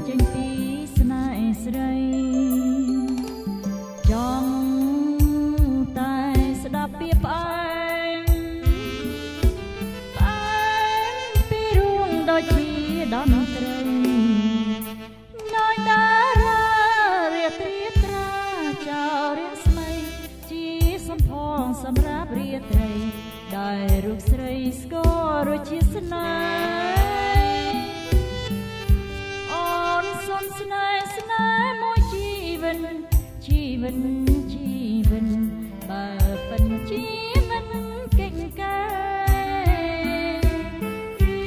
ចេញពីស្នេហ៍ស្រីចង់តែស្ដាប់ពីផ្អែមពីរួងដូចជាដំត្រីនៅតារារាត្រីត្រាចោរាស្មៃជាសំផងសម្រាប់រាត្រីដែលរូបស្រីស្គាល់រសជាតិស្នេហ៍ស្នេហ៍មួយជីវិតបើពិនជាមិនកិច្ចការរី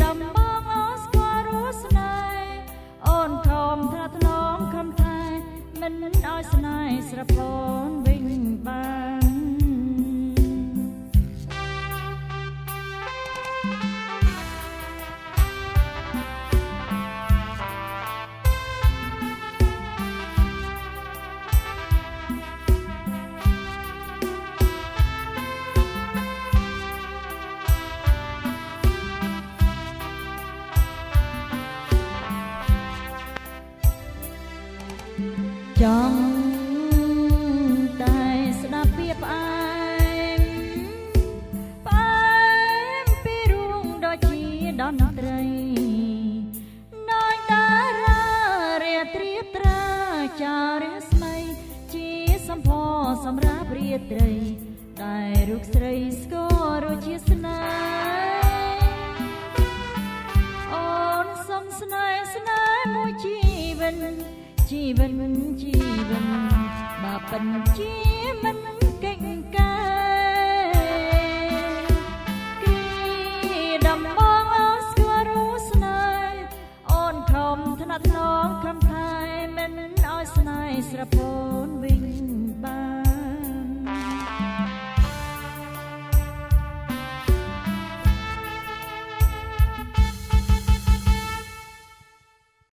ដំបងអស្គាល់រស់ស្នេហ៍អូនខំថ្នាក់ថ្នមខំថែមិនឲ្យស្នេហ៍ស្រពនវិញបានចង់តែស្ដាប់ពីផ្អែមពីរួងដូចជាដំត្រីនៅតារារាត្រីត្រាចោរាស្មៃជាសំផងសម្រាប់រាត្រីដែលរូបស្រីស្គាល់រសជាតិស្នេហ៍អូនសុំស្នេហ៍មួយជីវិតបើពិនជាមិនកិច្ចការគីដំបងអស្គាល់រស់ស្នេហ៍អូនខំថ្នាក់ថ្នមខំថែមិនឲ្យស្នេហ៍ស្រពនវិញ